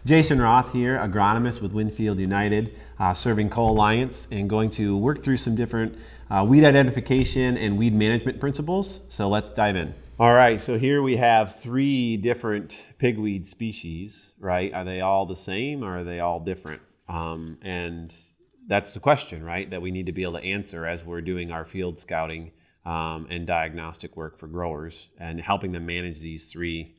Jason Roth here, agronomist with Winfield United, serving Co-Alliance, and going to work through some different weed identification and weed management principles. So let's dive in. All right, so here we have 3 different pigweed species, right? Are they all the same or are they all different? And that's the question, right, that we need to be able to answer as we're doing our field scouting and diagnostic work for growers and helping them manage these 3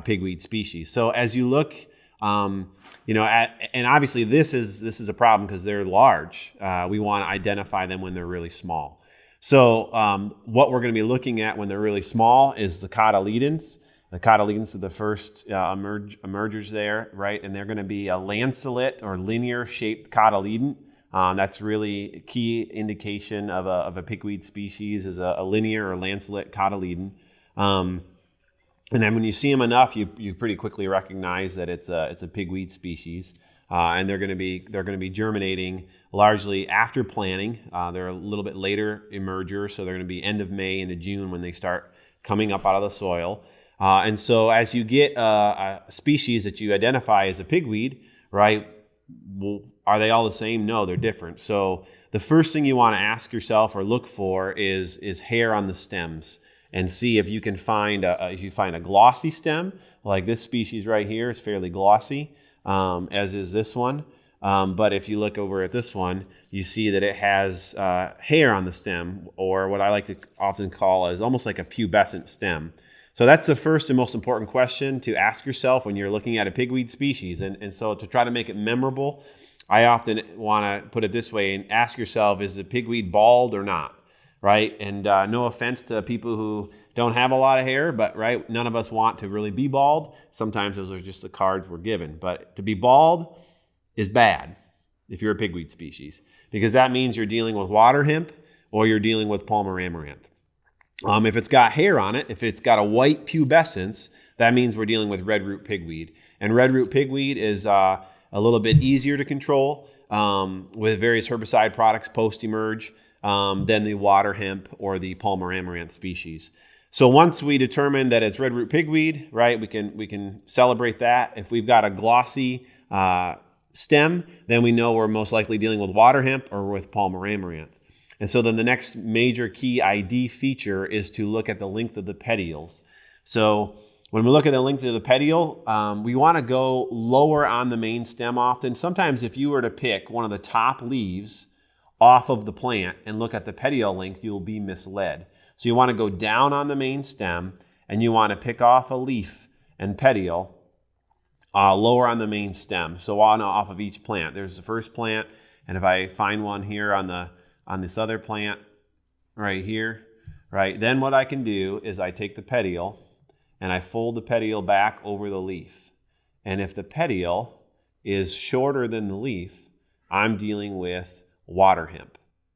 pigweed species. So as you look, and obviously this is a problem because they're large. We want to identify them when they're really small. So what we're going to be looking at when they're really small is the Cotyledons. The Cotyledons are the first emergers there, right? And they're going to be a lanceolate or linear-shaped cotyledon. That's really a key indication of a pigweed species is a linear or lanceolate cotyledon. And then when you see them enough, you pretty quickly recognize that it's a pigweed species. And they're going to be germinating largely after planting. They're a little bit later emergers, so they're going to be end of May into June when they start coming up out of the soil. And so as you get a species that you identify as a pigweed, right? Well, are they all the same? No, they're different. So the first thing you want to ask yourself or look for is hair on the stems, and see if you can find a glossy stem, like this species right here is fairly glossy. As is this one. But if you look over at this one, you see that it has hair on the stem, or what I like to often call is almost like a pubescent stem. So that's the first and most important question to ask yourself when you're looking at a pigweed species. And so to try to make it memorable, I often want to put it this way and ask yourself, is the pigweed bald or not? Right? And no offense to people who don't have a lot of hair, but right, none of us want to really be bald. Sometimes those are just the cards we're given. But to be bald is bad if you're a pigweed species, because that means you're dealing with Waterhemp or you're dealing with Palmer Amaranth. If it's got hair on it, if it's got a white pubescence, that means we're dealing with Red Root Pigweed. And Red Root Pigweed is a little bit easier to control with various herbicide products post-emerge than the Waterhemp or the Palmer Amaranth species. So once we determine that it's Red Root Pigweed, right, we can celebrate that. If we've got a glossy stem, then we know we're most likely dealing with Waterhemp or with Palmer Amaranth. And so then the next major key ID feature is to look at the length of the petioles. So when we look at the length of the petiole, we want to go lower on the main stem often. Sometimes if you were to pick one of the top leaves off of the plant and look at the petiole length, you'll be misled. So you want to go down on the main stem and you want to pick off a leaf and petiole lower on the main stem. So on off of each plant. There's the first plant, and if I find one here on this other plant right here, right, then what I can do is I take the petiole and I fold the petiole back over the leaf. And if the petiole is shorter than the leaf, I'm dealing with Waterhemp,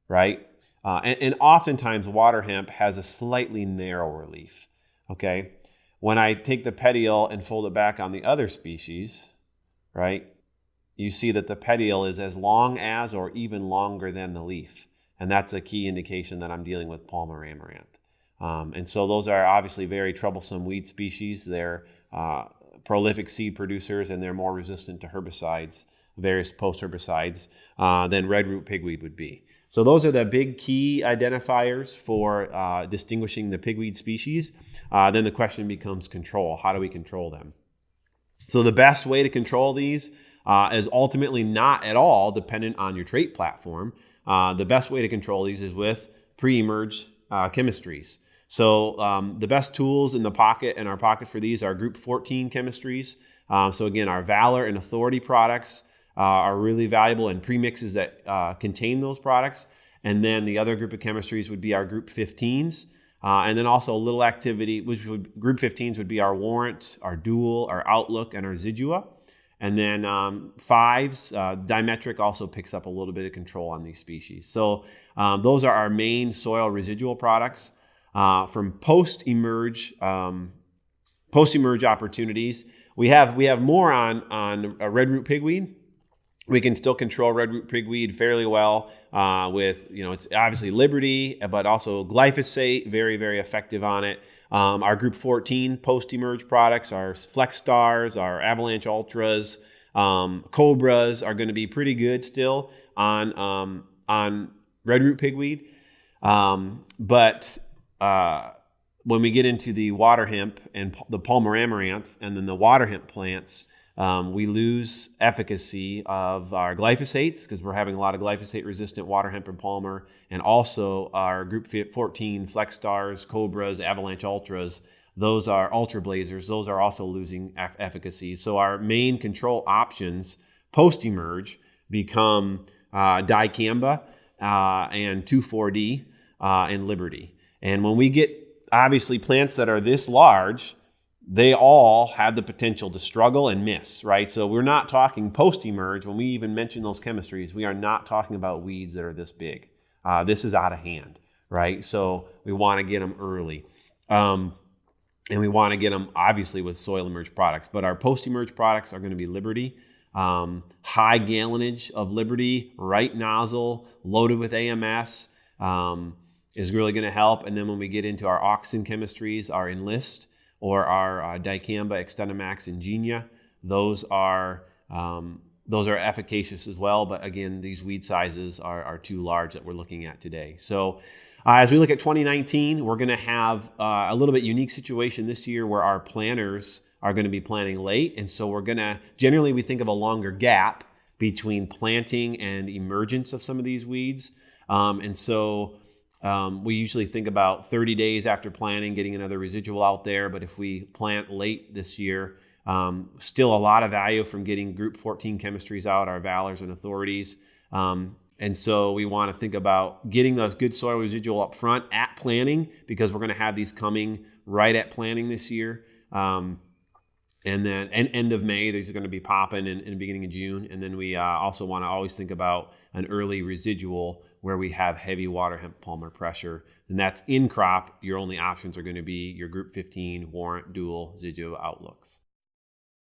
right? And oftentimes Waterhemp has a slightly narrower leaf, okay? When I take the petiole and fold it back on the other species, right, you see that the petiole is as long as or even longer than the leaf. And that's a key indication that I'm dealing with Palmer Amaranth. And so those are obviously very troublesome weed species. They're prolific seed producers, and they're more resistant to herbicides, various post-herbicides, than Red Root Pigweed would be. So those are the big key identifiers for distinguishing the pigweed species. Then the question becomes control. How do we control them? So the best way to control these is ultimately not at all dependent on your trait platform. The best way to control these is with pre-emerge chemistries. So the best tools in our pocket for these are group 14 chemistries. So again, our Valor and Authority products are really valuable in premixes that contain those products. And then the other group of chemistries would be our group 15s. And then also a little activity, group 15s would be our Warrant, our Dual, our Outlook, and our Zidua. And then 5s, Dimetric also picks up a little bit of control on these species. So those are our main soil residual products. From post-emerge opportunities, we have more on Red Root Pigweed. We can still control Red Root Pigweed fairly well with, it's obviously Liberty, but also glyphosate, very, very effective on it. Our Group 14 post-emerge products, our Flex Stars, our Avalanche Ultras, Cobras are going to be pretty good still on Red Root Pigweed. But when we get into the Waterhemp and the Palmer Amaranth and then the Waterhemp plants, we lose efficacy of our glyphosates because we're having a lot of glyphosate-resistant Waterhemp and Palmer, and also our Group 14 Flex Stars, Cobras, Avalanche Ultras. Those are Ultra Blazers. Those are also losing efficacy. So our main control options post-emerge become dicamba and 2,4-D and Liberty. And when we get obviously plants that are this large, they all have the potential to struggle and miss, right? So we're not talking post-emerge. When we even mention those chemistries, we are not talking about weeds that are this big. This is out of hand, right? So we want to get them early. And we want to get them, obviously, with soil emerge products. But our post-emerge products are going to be Liberty. High gallonage of Liberty, right nozzle, loaded with AMS is really going to help. And then when we get into our auxin chemistries, our Enlist, or our dicamba, XtendiMax, and Genia, those are efficacious as well. But again, these weed sizes are too large that we're looking at today. So as we look at 2019, we're going to have a little bit unique situation this year where our planters are going to be planting late. And so we're going to, generally we think of a longer gap between planting and emergence of some of these weeds. We usually think about 30 days after planting, getting another residual out there. But if we plant late this year, still a lot of value from getting Group 14 chemistries out, our Valors and Authorities. And so we want to think about getting those good soil residual up front at planting, because we're going to have these coming right at planting this year. And then end of May, these are going to be popping in the beginning of June. And then we also want to always think about an early residual where we have heavy Waterhemp Palmer pressure. And that's in crop. Your only options are going to be your Group 15 Warrant Dual Residual outlooks.